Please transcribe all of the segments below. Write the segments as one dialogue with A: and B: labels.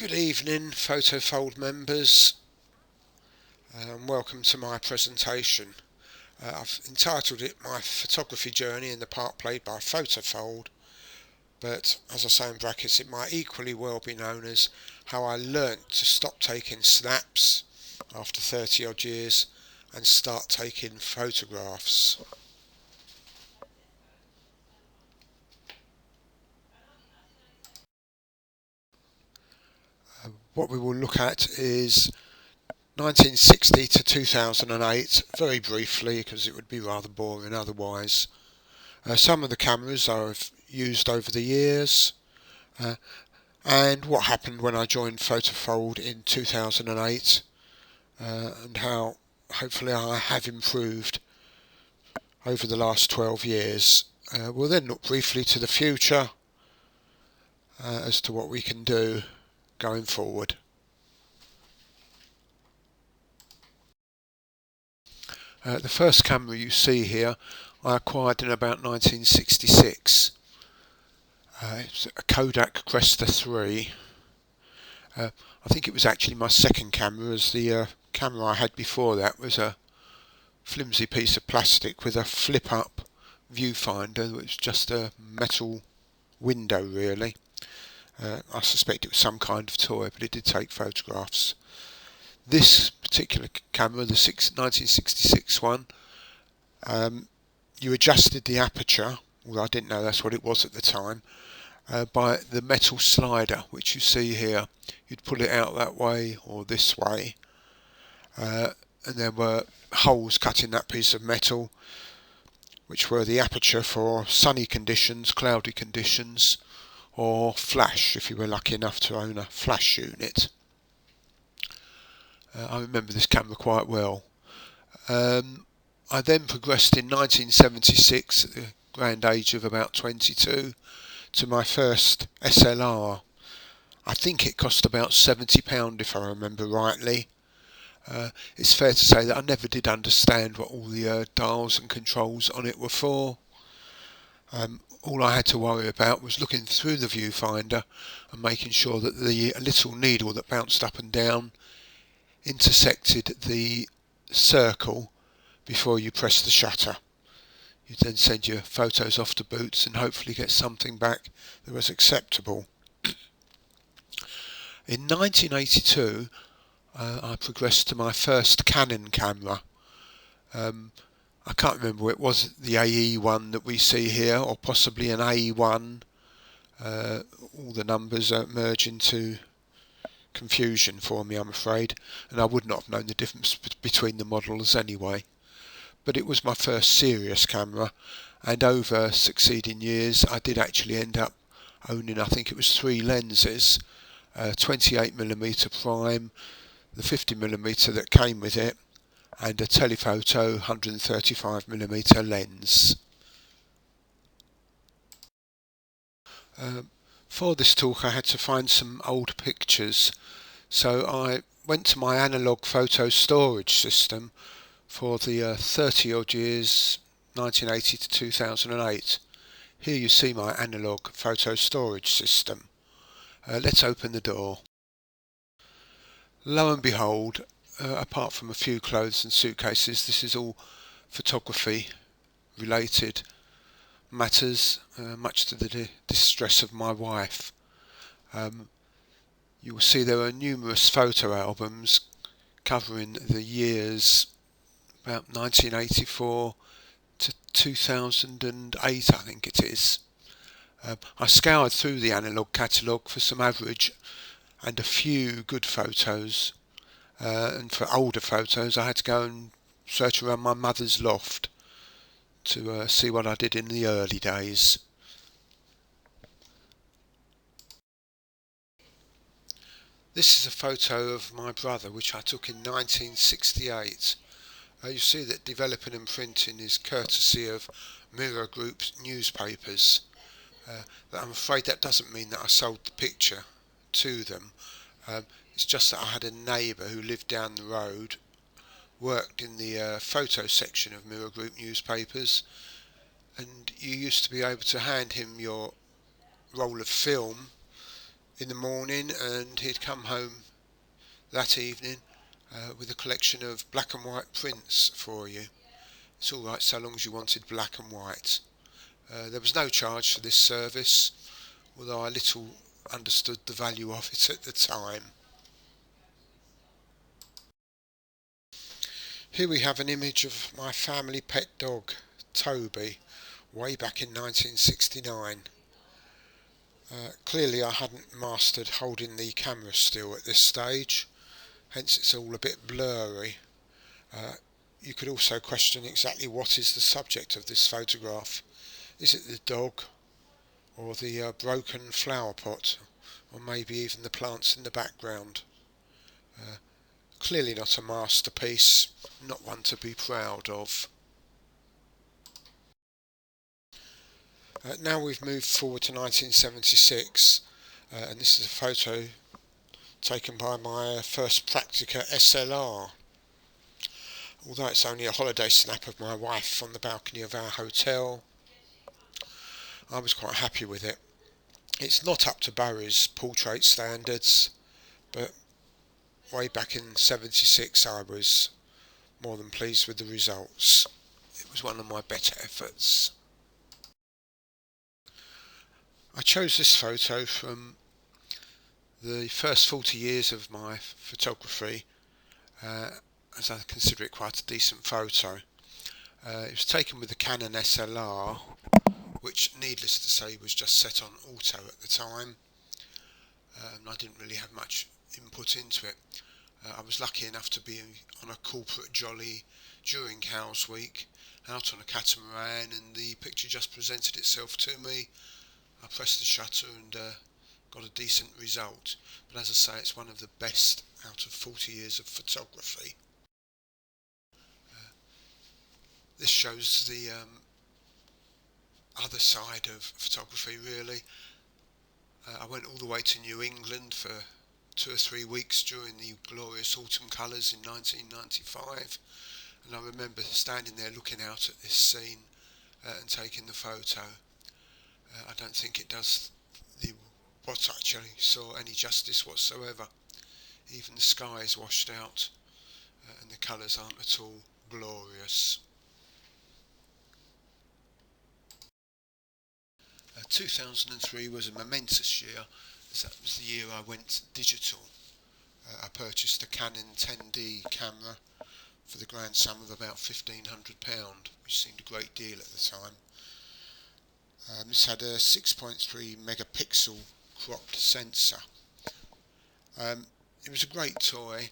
A: Good evening, PhotoFold members, and welcome to my presentation. I've entitled it My Photography Journey in the Part Played by PhotoFold, but as I say in brackets, it might equally well be known as How I Learnt to Stop Taking Snaps after 30 odd years and start taking photographs. What we will look at is 1960 to 2008, very briefly because it would be rather boring otherwise. Some of the cameras I've used over the years, and what happened when I joined PhotoFold in 2008, and how hopefully I have improved over the last 12 years. We'll then look briefly to the future as to what we can do going forward. The first camera you see here I acquired in about 1966. It's a Kodak Cresta 3. I think it was actually my second camera, as the camera I had before that was a flimsy piece of plastic with a flip-up viewfinder, which was just a metal window really. I suspect it was some kind of toy, but it did take photographs. This particular camera, the 1966 one, you adjusted the aperture, although I didn't know that's what it was at the time, by the metal slider which you see here. You'd pull it out that way or this way, and there were holes cut in that piece of metal which were the aperture for sunny conditions, cloudy conditions, or flash if you were lucky enough to own a flash unit. I remember this camera quite well. I then progressed in 1976 at the grand age of about 22 to my first SLR. I think it cost about £70 if I remember rightly. It's fair to say that I never did understand what all the dials and controls on it were for. All I had to worry about was looking through the viewfinder and making sure that the little needle that bounced up and down intersected the circle before you press the shutter. You then send your photos off to Boots and hopefully get something back that was acceptable. In 1982 I progressed to my first Canon camera. I can't remember, it was the AE one that we see here or possibly an AE1. All the numbers merge into confusion for me, I'm afraid, and I would not have known the difference between the models anyway. But it was my first serious camera, and over succeeding years I did actually end up owning, I think it was 3 lenses, 28mm prime, the 50mm that came with it, and a telephoto 135mm lens. For this talk I had to find some old pictures, so I went to my analogue photo storage system for the 30 odd years 1980 to 2008. Here you see my analogue photo storage system. Let's open the door. Lo and behold, apart from a few clothes and suitcases, this is all photography related matters, much to the distress of my wife. You will see there are numerous photo albums covering the years about 1984 to 2008, I think it is. I scoured through the analogue catalogue for some average and a few good photos, and for older photos I had to go and search around my mother's loft to see what I did in the early days. This is a photo of my brother which I took in 1968. You see that developing and printing is courtesy of Mirror Group newspapers. I'm afraid that doesn't mean that I sold the picture to them. It's just that I had a neighbour who lived down the road, worked in the photo section of Mirror Group newspapers, and you used to be able to hand him your roll of film in the morning, and he'd come home that evening with a collection of black and white prints for you. It's alright so long as you wanted black and white. There was no charge for this service, although I little understood the value of it at the time. Here we have an image of my family pet dog, Toby, way back in 1969. Clearly I hadn't mastered holding the camera still at this stage, hence it's all a bit blurry. You could also question exactly what is the subject of this photograph. Is it the dog, or the broken flower pot, or maybe even the plants in the background? Clearly not a masterpiece, not one to be proud of. Now we've moved forward to 1976, and this is a photo taken by my first Praktica SLR. Although it's only a holiday snap of my wife on the balcony of our hotel, I was quite happy with it. It's not up to Barry's portrait standards, but way back in '76 I was more than pleased with the results. It was one of my better efforts. I chose this photo from the first 40 years of my photography, as I consider it quite a decent photo. It was taken with the Canon SLR, which, needless to say, was just set on auto at the time. I didn't really have much input into it. I was lucky enough to be on a corporate jolly during Cows Week, out on a catamaran, and the picture just presented itself to me. I pressed the shutter and got a decent result, but as I say, it's one of the best out of 40 years of photography. This shows the other side of photography, really. I went all the way to New England for 2 or 3 weeks during the glorious autumn colours in 1995, and I remember standing there looking out at this scene and taking the photo. I don't think it does what I actually saw any justice whatsoever. Even the sky is washed out, and the colours aren't at all glorious. 2003 was a momentous year, as that was the year I went digital. I purchased a Canon 10D camera for the grand sum of about £1,500, which seemed a great deal at the time. This had a 6.3 megapixel cropped sensor. It was a great toy,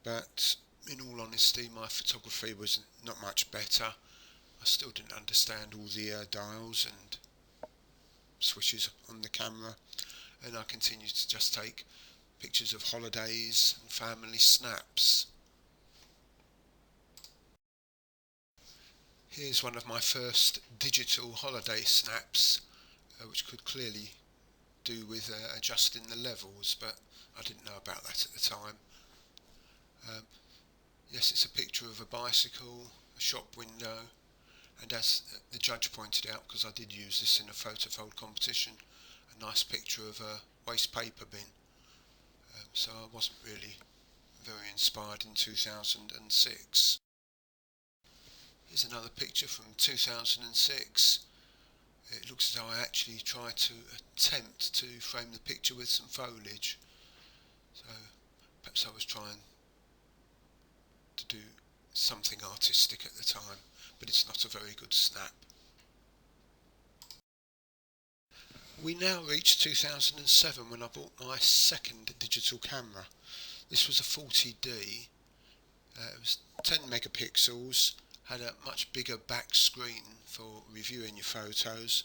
A: but in all honesty my photography was not much better. I still didn't understand all the dials and switches on the camera, and I continued to just take pictures of holidays and family snaps. Here's one of my first digital holiday snaps, which could clearly do with adjusting the levels, but I didn't know about that at the time. Yes, it's a picture of a bicycle, a shop window, and as the judge pointed out, because I did use this in a photo fold competition, a nice picture of a waste paper bin. So I wasn't really very inspired in 2006. Here's another picture from 2006. It looks as though I actually tried to attempt to frame the picture with some foliage. So perhaps I was trying to do something artistic at the time, but it's not a very good snap. We now reach 2007 when I bought my second digital camera. This was a 40D. It was 10 megapixels, had a much bigger back screen for reviewing your photos,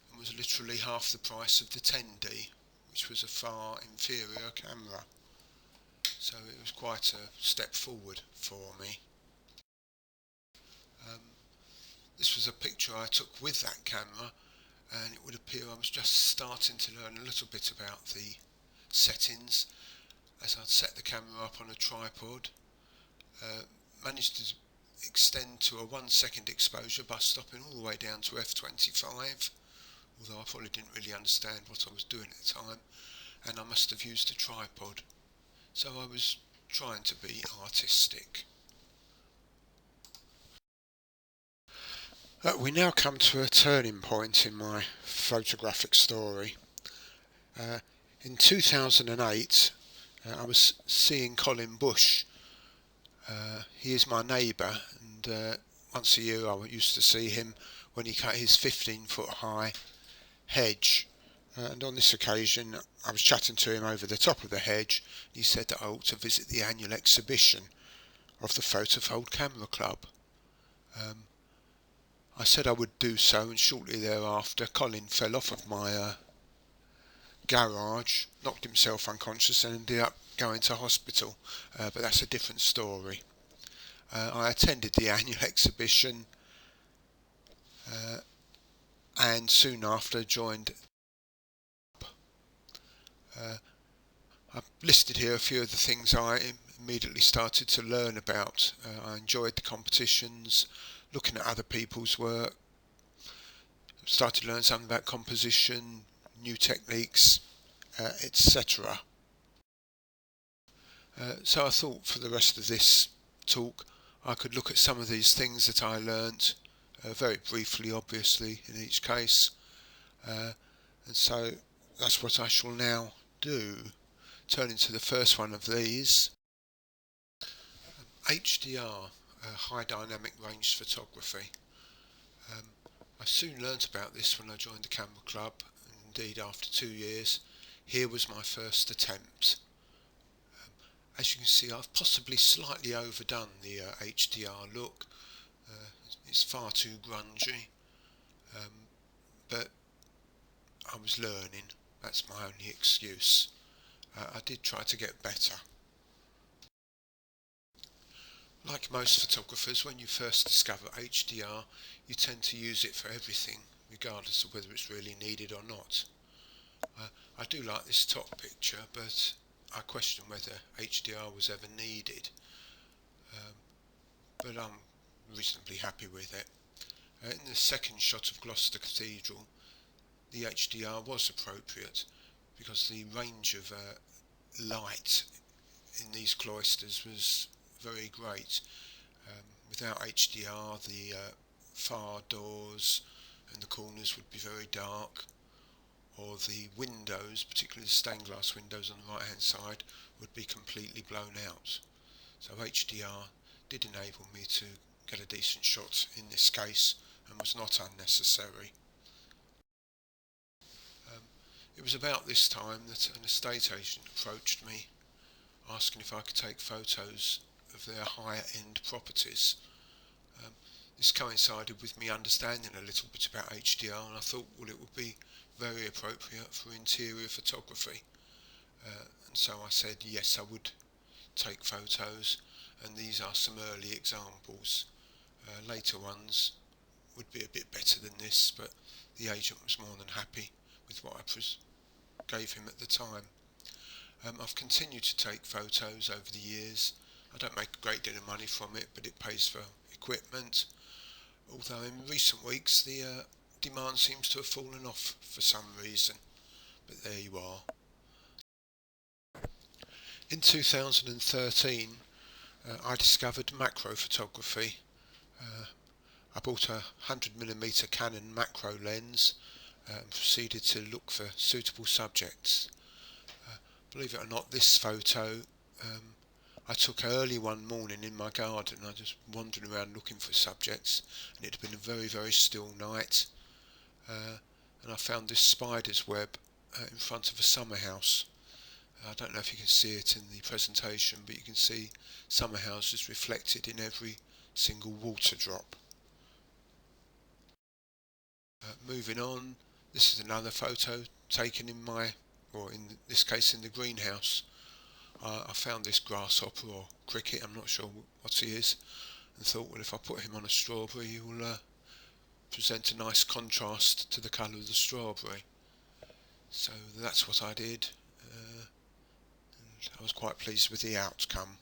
A: and was literally half the price of the 10D, which was a far inferior camera. So it was quite a step forward for me. This was a picture I took with that camera, and it would appear I was just starting to learn a little bit about the settings, as I'd set the camera up on a tripod, managed to extend to a 1 second exposure by stopping all the way down to f25, although I probably didn't really understand what I was doing at the time, and I must have used a tripod, so I was trying to be artistic. We now come to a turning point in my photographic story. Uh, in 2008, I was seeing Colin Bush. He is my neighbour, and once a year I used to see him when he cut his 15-foot high hedge. And on this occasion I was chatting to him over the top of the hedge. He said that I ought to visit the annual exhibition of the Photofold Camera Club. I said I would do so, and shortly thereafter Colin fell off of my garage, knocked himself unconscious and ended up going to hospital, but that's a different story. I attended the annual exhibition and soon after joined. I've listed here a few of the things I immediately started to learn about. I enjoyed the competitions, looking at other people's work, started to learn something about composition, new techniques, etc. So I thought for the rest of this talk I could look at some of these things that I learnt, very briefly obviously in each case, and so that's what I shall now do. Turning to the first one of these, HDR, high dynamic range photography. I soon learnt about this when I joined the camera club, and indeed after 2 years here was my first attempt. As you can see, I've possibly slightly overdone the HDR look. It's far too grungy, but I was learning, that's my only excuse. I did try to get better. Like most photographers, when you first discover HDR, you tend to use it for everything, regardless of whether it's really needed or not. I do like this top picture, but I question whether HDR was ever needed, but I'm reasonably happy with it. In the second shot of Gloucester Cathedral, the HDR was appropriate because the range of light in these cloisters was very great. Without HDR, the far doors and the corners would be very dark, or the windows, particularly the stained glass windows on the right hand side, would be completely blown out. So HDR did enable me to get a decent shot in this case and was not unnecessary. It was about this time that an estate agent approached me asking if I could take photos of their higher end properties. This coincided with me understanding a little bit about HDR, and I thought, well, it would be very appropriate for interior photography, and so I said yes, I would take photos, and these are some early examples. Later ones would be a bit better than this, but the agent was more than happy with what I gave him at the time. I've continued to take photos over the years. I don't make a great deal of money from it, but it pays for equipment, although in recent weeks the demand seems to have fallen off for some reason, but there you are. In 2013 I discovered macro photography. I bought a 100mm Canon macro lens and proceeded to look for suitable subjects. Believe it or not, this photo I took early one morning in my garden. I just wandered around looking for subjects, and it had been a very, very still night, and I found this spider's web in front of a summer house. I don't know if you can see it in the presentation, but you can see summer houses reflected in every single water drop. Moving on, this is another photo taken in in this case in the greenhouse. I found this grasshopper or cricket, I'm not sure what he is, and thought, well, if I put him on a strawberry he will present a nice contrast to the colour of the strawberry. So that's what I did, and I was quite pleased with the outcome.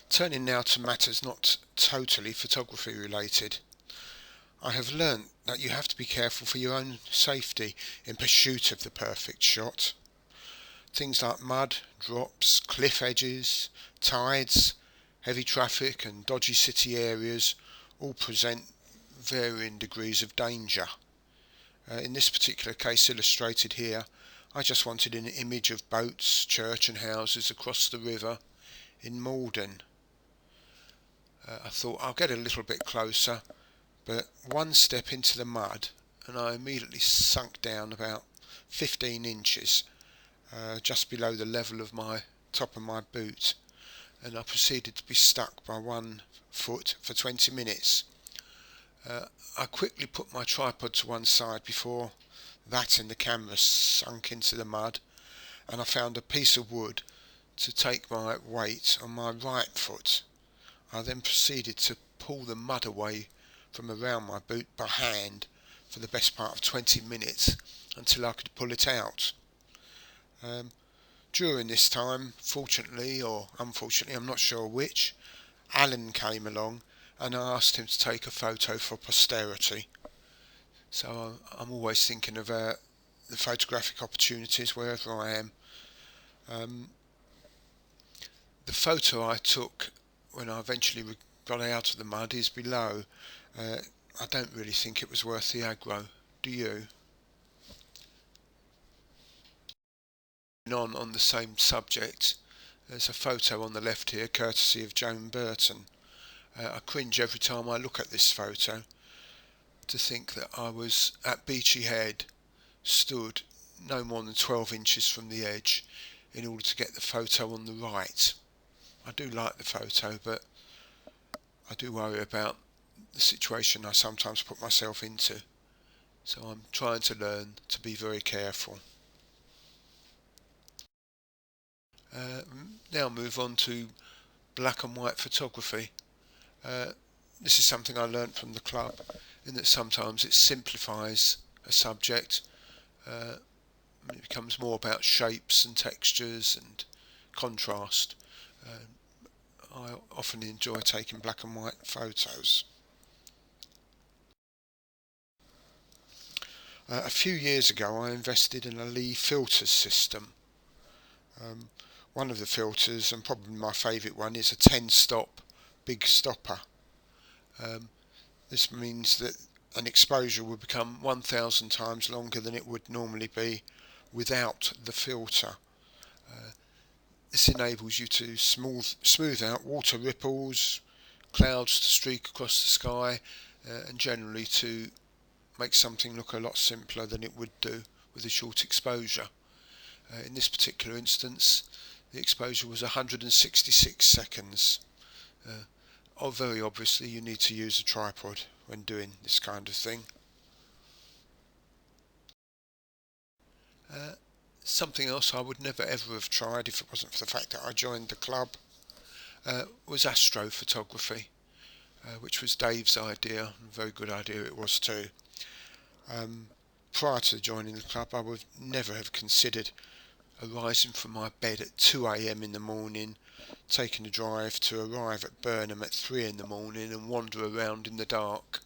A: Turning now to matters not totally photography related. I have learnt that you have to be careful for your own safety in pursuit of the perfect shot. Things like mud, drops, cliff edges, tides, heavy traffic and dodgy city areas all present varying degrees of danger. In this particular case illustrated here, I just wanted an image of boats, church and houses across the river in Malden. I thought I'll get a little bit closer, but one step into the mud and I immediately sunk down about 15 inches, just below the level of my top of my boot, and I proceeded to be stuck by 1 foot for 20 minutes. I quickly put my tripod to one side before that and the camera sunk into the mud, and I found a piece of wood to take my weight on my right foot. I then proceeded to pull the mud away from around my boot by hand for the best part of 20 minutes until I could pull it out. During this time, fortunately or unfortunately, I'm not sure which, Alan came along and I asked him to take a photo for posterity. So I'm always thinking of the photographic opportunities wherever I am. The photo I took when I eventually got out of the mud is below. I don't really think it was worth the aggro. Do you? On the same subject, there's a photo on the left here, courtesy of Joan Burton. I cringe every time I look at this photo to think that I was at Beachy Head, stood no more than 12 inches from the edge in order to get the photo on the right. I do like the photo, but I do worry about the situation I sometimes put myself into. So I'm trying to learn to be very careful. Now move on to black and white photography. This is something I learnt from the club, in that sometimes it simplifies a subject. It becomes more about shapes and textures and contrast. I often enjoy taking black and white photos. A few years ago I invested in a Lee filters system. One of the filters, and probably my favourite one, is a 10-stop big stopper. This means that an exposure will become 1,000 times longer than it would normally be without the filter. This enables you to smooth out water ripples, clouds to streak across the sky, and generally to make something look a lot simpler than it would do with a short exposure. In this particular instance, the exposure was 166 seconds. Very obviously you need to use a tripod when doing this kind of thing. Something else I would never ever have tried if it wasn't for the fact that I joined the club was astrophotography, which was Dave's idea, a very good idea it was too. Prior to joining the club I would never have considered arising from my bed at 2 a.m. in the morning, taking a drive to arrive at Burnham at 3 in the morning and wander around in the dark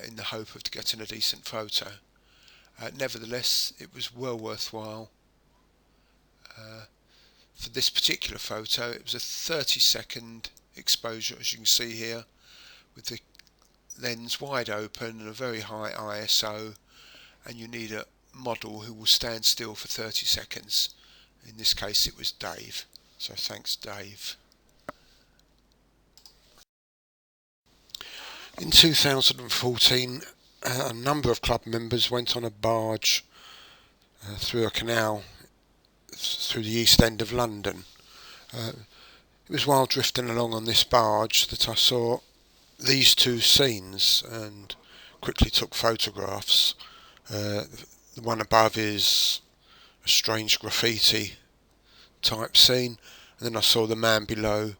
A: in the hope of getting a decent photo. Nevertheless, it was well worthwhile. For this particular photo, it was a 30-second exposure, as you can see here, with the lens wide open and a very high ISO, and you need a model who will stand still for 30 seconds. In this case it was Dave, so thanks Dave. In 2014 a number of club members went on a barge through a canal through the East End of London. It was while drifting along on this barge that I saw these two scenes and quickly took photographs. The one above is a strange graffiti type scene, and then I saw the man below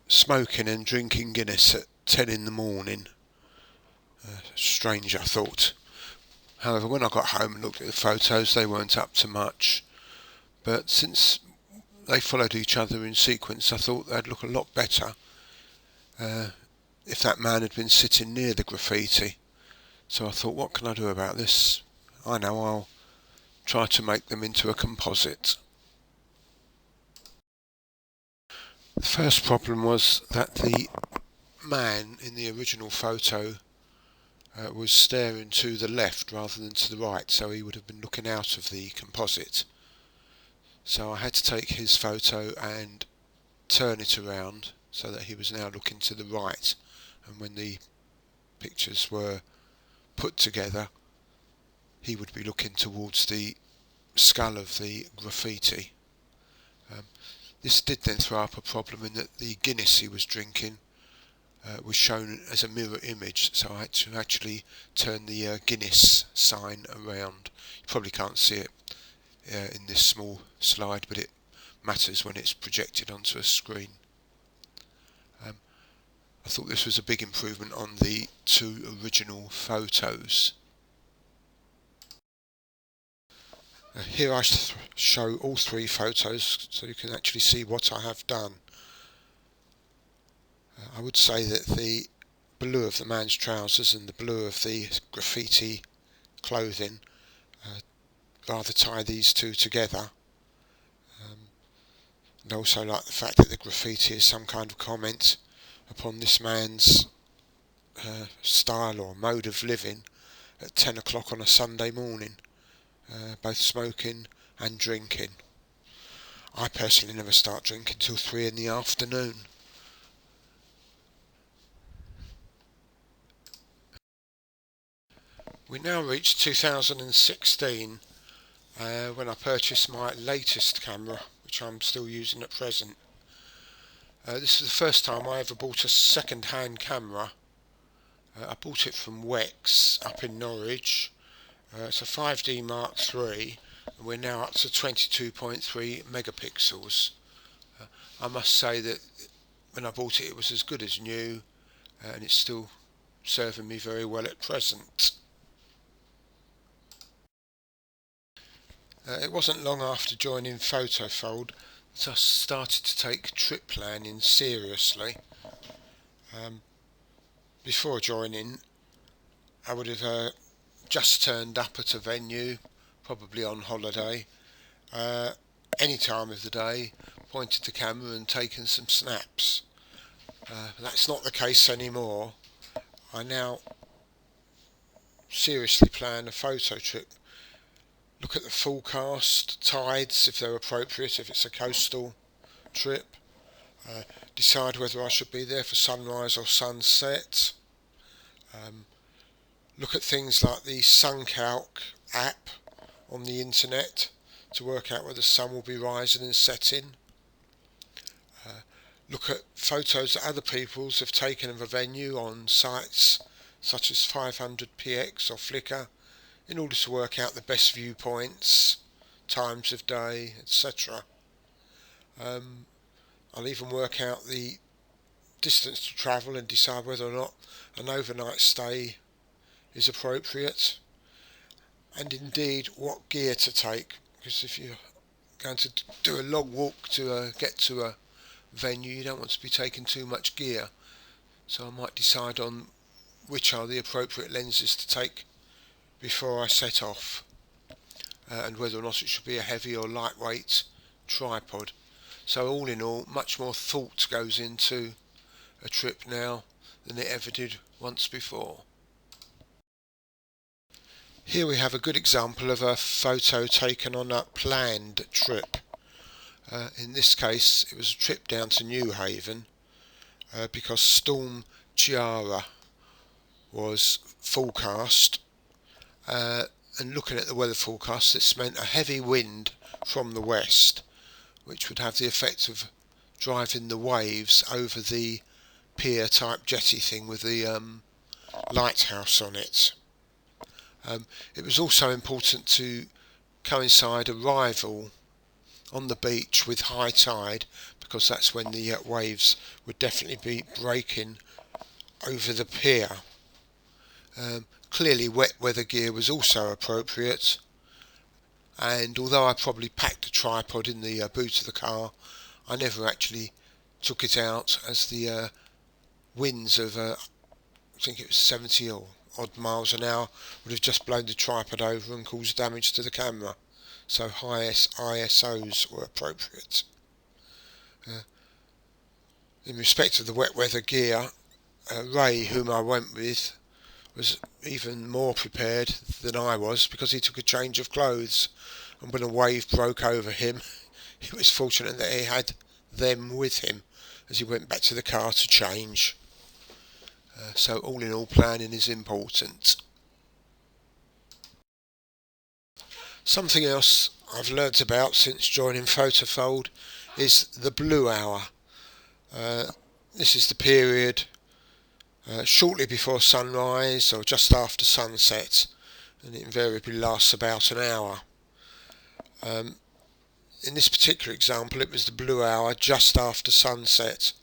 A: smoking and drinking Guinness at 10 in the morning. Strange, I thought. However, when I got home and looked at the photos, they weren't up to much, but since they followed each other in sequence, I thought they'd look a lot better if that man had been sitting near the graffiti. So I thought, what can I do about this? I know, I'll try to make them into a composite. The first problem was that the man in the original photo was staring to the left rather than to the right, so he would have been looking out of the composite. So I had to take his photo and turn it around so that he was now looking to the right, and when the pictures were put together he would be looking towards the skull of the graffiti. This did then throw up a problem in that the Guinness he was drinking was shown as a mirror image, so I had to actually turn the Guinness sign around. You probably can't see it in this small slide, but it matters when it's projected onto a screen. I thought this was a big improvement on the two original photos. Here I show all three photos so you can actually see what I have done. I would say that the blue of the man's trousers and the blue of the graffiti clothing rather tie these two together. And also like the fact that the graffiti is some kind of comment upon this man's style or mode of living at 10 o'clock on a Sunday morning, both smoking and drinking. I personally never start drinking till 3 in the afternoon. We now reach 2016 when I purchased my latest camera, which I'm still using at present. This is the first time I ever bought a second-hand camera. I bought it from Wex up in Norwich. It's a 5D Mark III, and we're now up to 22.3 megapixels. I must say that when I bought it, it was as good as new, and it's still serving me very well at present. It wasn't long after joining PhotoFold that I started to take trip planning seriously. Before joining, I would have just turned up at a venue, probably on holiday, any time of the day, pointed the camera and taken some snaps. That's not the case anymore. I now seriously plan a photo trip. Look at the forecast, tides if they're appropriate, if it's a coastal trip. Decide whether I should be there for sunrise or sunset. Look at things like the SunCalc app on the internet to work out where the sun will be rising and setting. Look at photos that other people have taken of a venue on sites such as 500px or Flickr in order to work out the best viewpoints, times of day, etc. I'll even work out the distance to travel and decide whether or not an overnight stay is appropriate, and indeed what gear to take, because if you're going to do a long walk to get to a venue, you don't want to be taking too much gear. So I might decide on which are the appropriate lenses to take before I set off, and whether or not it should be a heavy or lightweight tripod. So all in all, much more thought goes into a trip now than it ever did once before. Here we have a good example of a photo taken on a planned trip. In this case it was a trip down to New Haven because Storm Ciara was forecast, and looking at the weather forecast, this meant a heavy wind from the west, which would have the effect of driving the waves over the pier type jetty thing with the lighthouse on it. It was also important to coincide arrival on the beach with high tide, because that's when the waves would definitely be breaking over the pier. Clearly wet weather gear was also appropriate, and although I probably packed a tripod in the boot of the car, I never actually took it out, as the winds of I think it was 70 or odd miles an hour would have just blown the tripod over and caused damage to the camera. So high ISOs were appropriate. In respect of the wet weather gear, Ray, whom I went with, was even more prepared than I was because he took a change of clothes, and when a wave broke over him, he was fortunate that he had them with him as he went back to the car to change. So all in all, planning is important. Something else I've learnt about since joining Photofold is the blue hour. This is the period shortly before sunrise or just after sunset, and it invariably lasts about an hour. In this particular example, it was the blue hour just after sunset,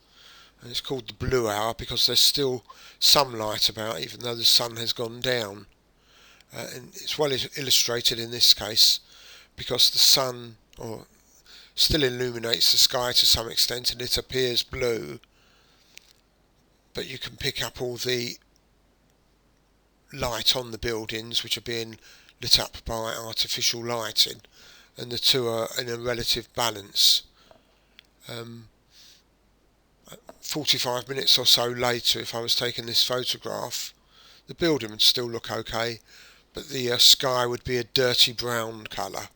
A: and it's called the blue hour because there's still some light about even though the sun has gone down. And it's well illustrated in this case because the sun still illuminates the sky to some extent and it appears blue, but you can pick up all the light on the buildings which are being lit up by artificial lighting, and the two are in a relative balance. 45 minutes or so later, if I was taking this photograph, the building would still look okay, but the sky would be a dirty brown colour.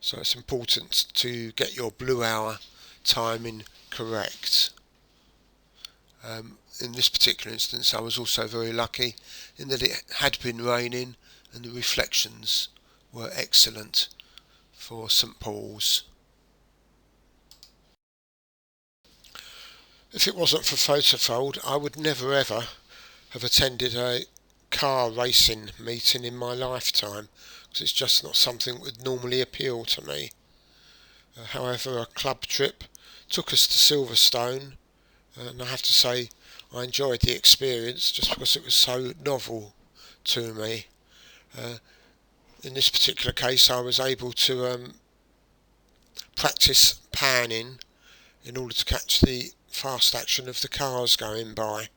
A: So it's important to get your blue hour timing correct. In this particular instance, I was also very lucky in that it had been raining and the reflections were excellent for St Paul's. If it wasn't for Photofold, I would never ever have attended a car racing meeting in my lifetime, because it's just not something that would normally appeal to me. However, a club trip took us to Silverstone, and I have to say I enjoyed the experience just because it was so novel to me. In this particular case, I was able to practice panning in order to catch the fast action of the cars going by.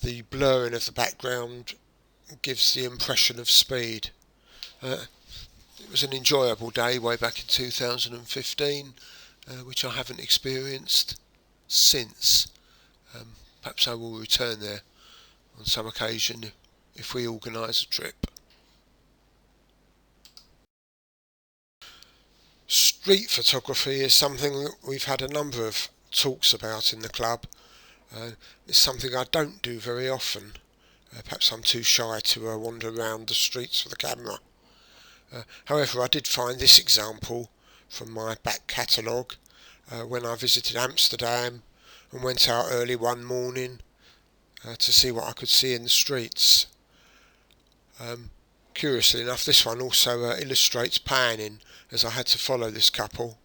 A: The blurring of the background gives the impression of speed. It was an enjoyable day way back in 2015, which I haven't experienced since. Perhaps I will return there on some occasion if we organise a trip. Street photography is something that we've had a number of talks about in the club. It's something I don't do very often. Perhaps I'm too shy to wander around the streets with a camera. However, I did find this example from my back catalogue when I visited Amsterdam and went out early one morning to see what I could see in the streets. Curiously enough, this one also illustrates panning, as I had to follow this couple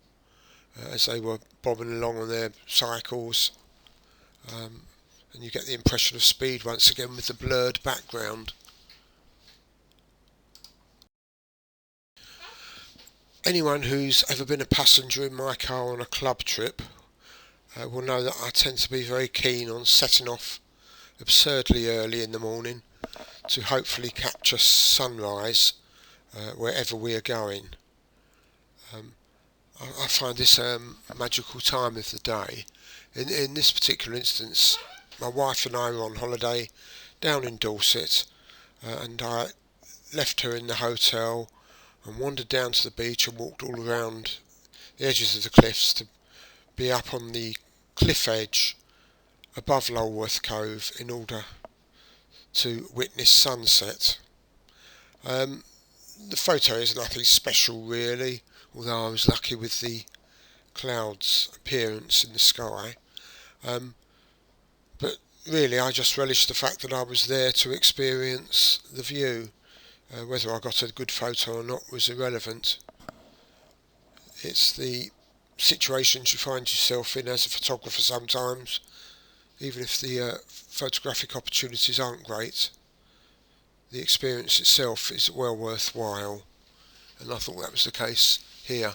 A: as they were bobbing along on their cycles, and you get the impression of speed once again with the blurred background. Anyone who's ever been a passenger in my car on a club trip will know that I tend to be very keen on setting off absurdly early in the morning to hopefully capture sunrise wherever we are going. I find this a magical time of the day. In this particular instance, my wife and I were on holiday down in Dorset, and I left her in the hotel and wandered down to the beach and walked all around the edges of the cliffs to be up on the cliff edge above Lulworth Cove in order to witness sunset. The photo is nothing special really, although I was lucky with the clouds' appearance in the sky. But really I just relished the fact that I was there to experience the view. Whether I got a good photo or not was irrelevant. It's the situations you find yourself in as a photographer sometimes, even if the photographic opportunities aren't great. The experience itself is well worthwhile, and I thought that was the case here.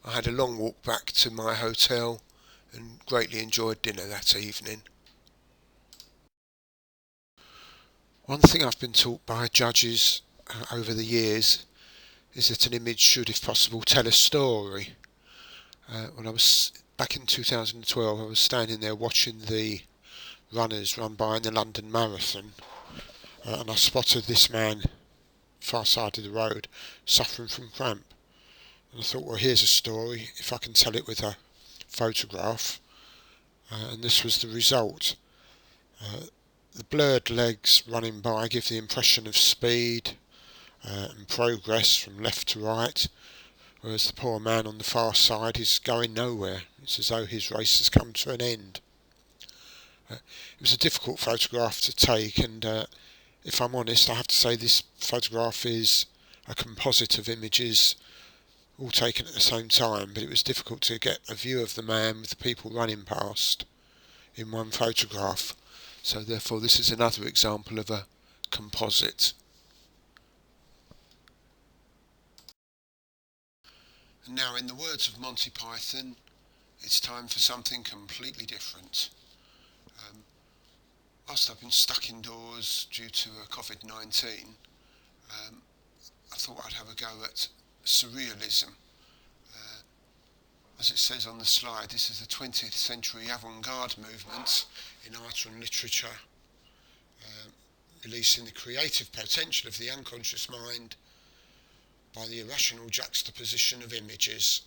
A: I had a long walk back to my hotel and greatly enjoyed dinner that evening. One thing I've been taught by judges over the years is that an image should, if possible, tell a story. When I was back in 2012, I was standing there watching the runners run by in the London Marathon, and I spotted this man far side of the road suffering from cramp. And I thought, well, here's a story if I can tell it with a photograph. And this was the result. The blurred legs running by give the impression of speed and progress from left to right, whereas the poor man on the far side is going nowhere. It's as though his race has come to an end. It was a difficult photograph to take, and if I'm honest, I have to say this photograph is a composite of images all taken at the same time, but it was difficult to get a view of the man with the people running past in one photograph. So therefore this is another example of a composite. And now, in the words of Monty Python, it's time for something completely different. Whilst I've been stuck indoors due to COVID-19, I thought I'd have a go at surrealism. As it says on the slide, this is the 20th century avant-garde movement in art and literature, releasing the creative potential of the unconscious mind by the irrational juxtaposition of images.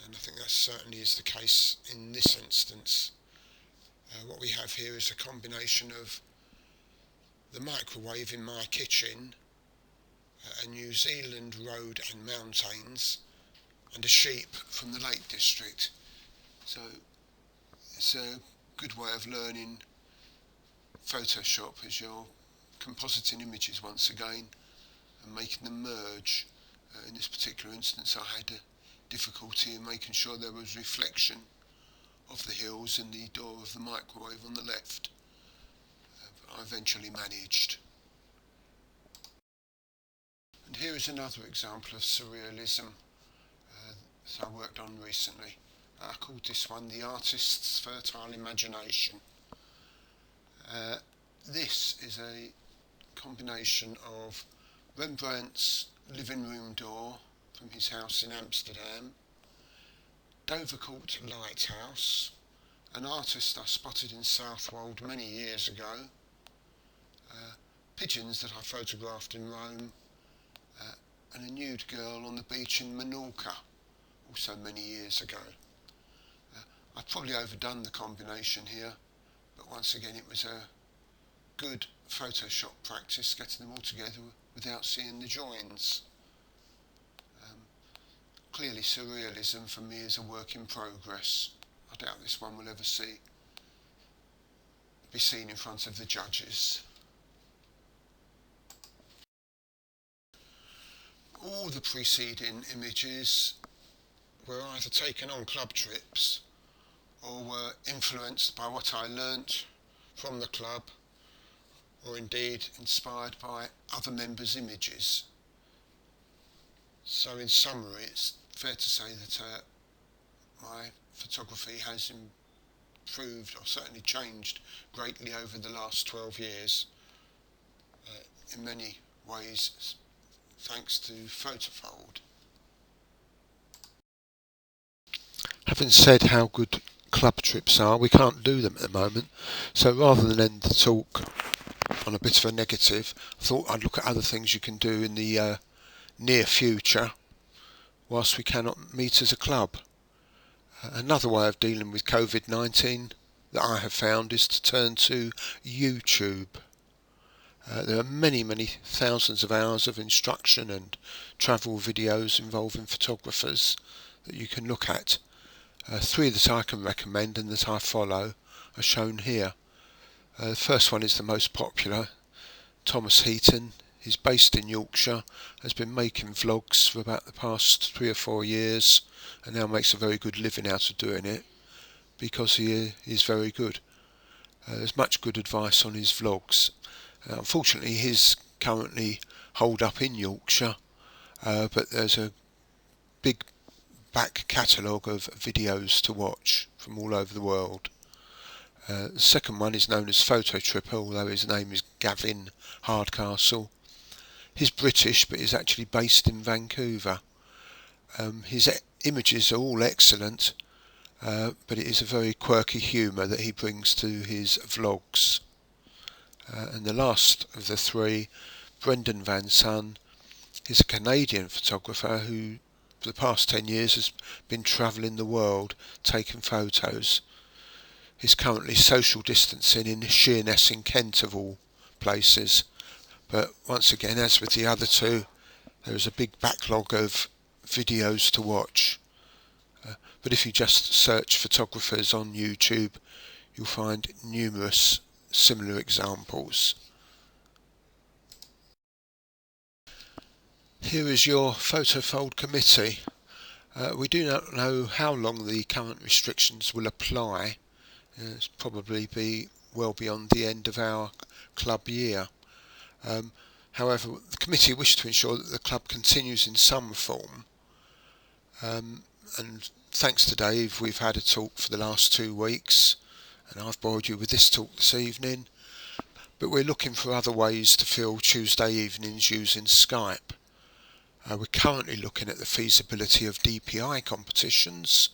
A: And I think that certainly is the case in this instance. What we have here is a combination of the microwave in my kitchen, a New Zealand road and mountains, and a sheep from the Lake District. So it's a good way of learning Photoshop, as you're compositing images once again and making them merge. In this particular instance, I had a difficulty in making sure there was reflection of the hills and the door of the microwave on the left. But I eventually managed. And here is another example of surrealism that I worked on recently. I called this one The Artist's Fertile Imagination. This is a combination of Rembrandt's living room door from his house in Amsterdam, Dovercourt Lighthouse, an artist I spotted in Southwold many years ago, pigeons that I photographed in Rome, and a nude girl on the beach in Menorca, also many years ago. I've probably overdone the combination here, but once again it was a good Photoshop practice getting them all together without seeing the joins. Clearly surrealism for me is a work in progress. I doubt this one will ever be seen in front of the judges. All the preceding images were either taken on club trips or were influenced by what I learnt from the club, or indeed inspired by other members' images. So in summary, it's fair to say that my photography has improved, or certainly changed greatly over the last 12 years, in many ways thanks to Photofold. Having said how good club trips are, we can't do them at the moment, so rather than end the talk on a bit of a negative, I thought I'd look at other things you can do in the near future whilst we cannot meet as a club. Another way of dealing with COVID-19 that I have found is to turn to YouTube. There are many thousands of hours of instruction and travel videos involving photographers that you can look at. Three that I can recommend and that I follow are shown here. The first one is the most popular. Thomas Heaton. He's based in Yorkshire, has been making vlogs for about the past 3 or 4 years, and now makes a very good living out of doing it because he is very good. There's much good advice on his vlogs. Unfortunately, he's currently holed up in Yorkshire, but there's a big back catalogue of videos to watch from all over the world. The second one is known as Photo Tripper, although his name is Gavin Hardcastle. He's British, but he's actually based in Vancouver. His images are all excellent, but it is a very quirky humour that he brings to his vlogs. And the last of the three, Brendan Van Son, is a Canadian photographer who for the past 10 years has been travelling the world taking photos. He's currently social distancing in Sheerness in Kent of all places, but once again, as with the other two, there is a big backlog of videos to watch. But if you just search photographers on YouTube, you'll find numerous similar examples. Here is your photofold committee. We do not know how long the current restrictions will apply. It's probably be well beyond the end of our club year. However, the committee wish to ensure that the club continues in some form. And thanks to Dave, we've had a talk for the last 2 weeks, and I've bored you with this talk this evening. But we're looking for other ways to fill Tuesday evenings using Skype. We're currently looking at the feasibility of DPI competitions,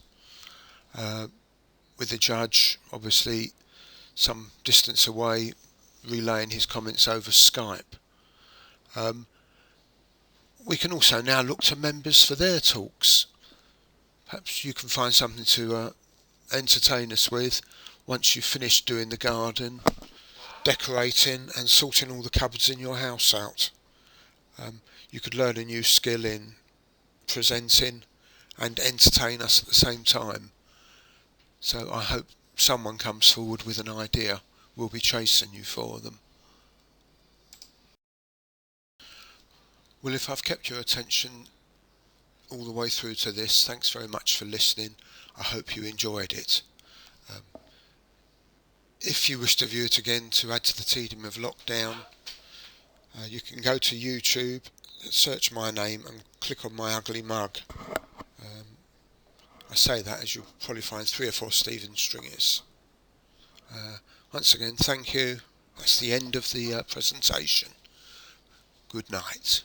A: with the judge obviously some distance away relaying his comments over Skype. We can also now look to members for their talks. Perhaps you can find something to entertain us with once you've finished doing the garden, decorating and sorting all the cupboards in your house out. You could learn a new skill in presenting and entertain us at the same time. So I hope someone comes forward with an idea. We'll be chasing you for them. Well, if I've kept your attention all the way through to this, thanks very much for listening. I hope you enjoyed it. If you wish to view it again to add to the tedium of lockdown, you can go to YouTube, search my name and click on my ugly mug. I say that as you'll probably find 3 or 4 Stephen Stringers. Once again, thank you. That's the end of the presentation. Good night.